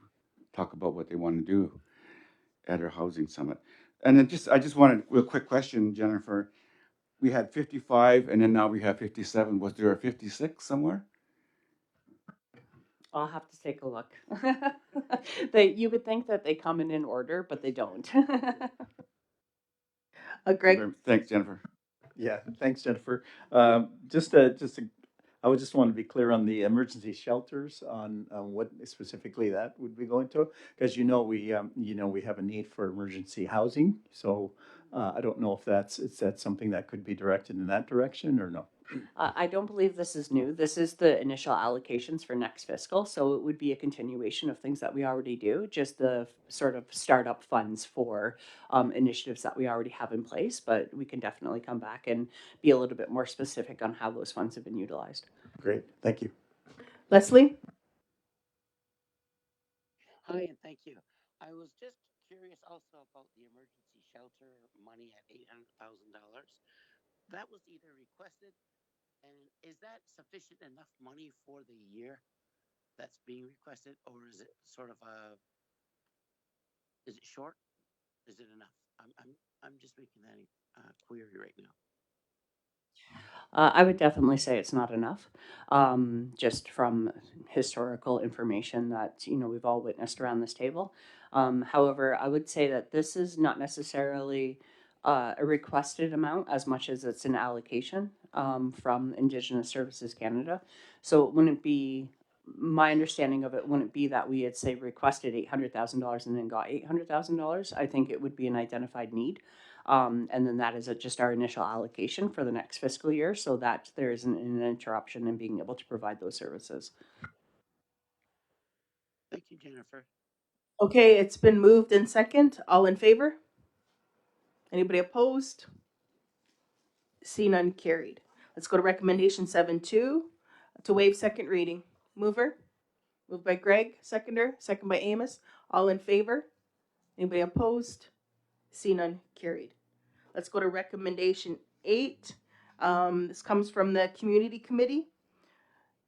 talk about what they want to do at our housing summit. And then I just wanted a real quick question, Jennifer. We had 55 and then now we have 57. Was there a 56 somewhere? I'll have to take a look. You would think that they come in order, but they don't. Greg? Thanks, Jennifer. Yeah, thanks, Jennifer. I would just want to be clear on the emergency shelters on what specifically that would be going to, because we have a need for emergency housing. So I don't know if that's something that could be directed in that direction or no. I don't believe this is new. This is the initial allocations for next fiscal, so it would be a continuation of things that we already do, just the sort of startup funds for initiatives that we already have in place. But we can definitely come back and be a little bit more specific on how those funds have been utilized. Great, thank you. Leslie? Hi, and thank you. I was just curious also about the emergency shelter money at $800,000. That was either requested, and is that sufficient enough money for the year that's being requested, or is it sort of is it short? Is it enough? I'm just making that query right now. I would definitely say it's not enough, just from historical information that we've all witnessed around this table. However, I would say that this is not necessarily a requested amount as much as it's an allocation from Indigenous Services Canada. So it wouldn't be my understanding of it wouldn't be that we had say requested $800,000 and then got $800,000. I think it would be an identified need. And then that is just our initial allocation for the next fiscal year so that there isn't an interruption in being able to provide those services. Thank you, Jennifer. Okay, it's been moved in second. All in favor? Anybody opposed? See none carried. Let's go to recommendation 7.2 to waive second reading. Mover? Moved by Greg. Seconder? Second by Amos. All in favor? Anybody opposed? See none carried. Let's go to recommendation 8. This comes from the community committee.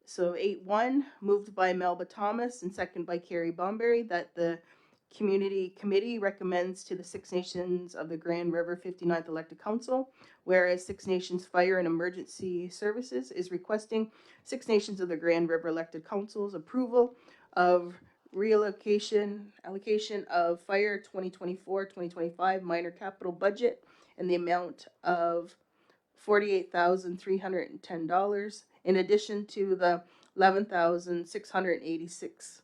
So 8.1, moved by Melba Thomas and second by Carrie Bomberry, that the community committee recommends to the Six Nations of the Grand River 59th Elected Council, whereas Six Nations Fire and Emergency Services is requesting Six Nations of the Grand River Elected Council's approval of allocation of fire 2024-2025 minor capital budget in the amount of $48,310 in addition to the $11,686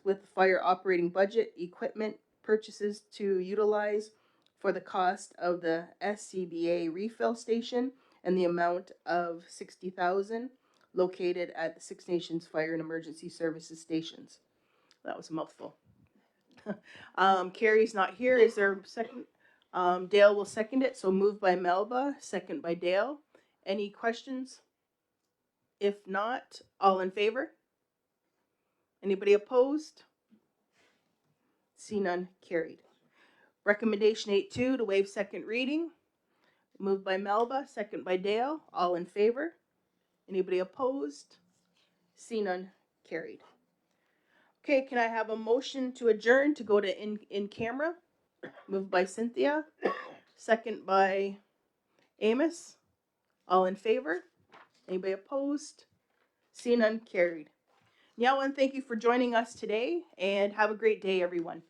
with fire operating budget equipment purchases to utilize for the cost of the SCBA refill station and the amount of $60,000 located at the Six Nations Fire and Emergency Services stations. That was a mouthful. Carrie's not here. Is there a second? Dale will second it. So moved by Melba, second by Dale. Any questions? If not, all in favor? Anybody opposed? See none carried. Recommendation 8.2 to waive second reading. Moved by Melba, second by Dale. All in favor? Anybody opposed? See none carried. Okay, can I have a motion to adjourn to go to in camera? Moved by Cynthia, second by Amos. All in favor? Anybody opposed? See none carried. Nyawan, thank you for joining us today and have a great day, everyone.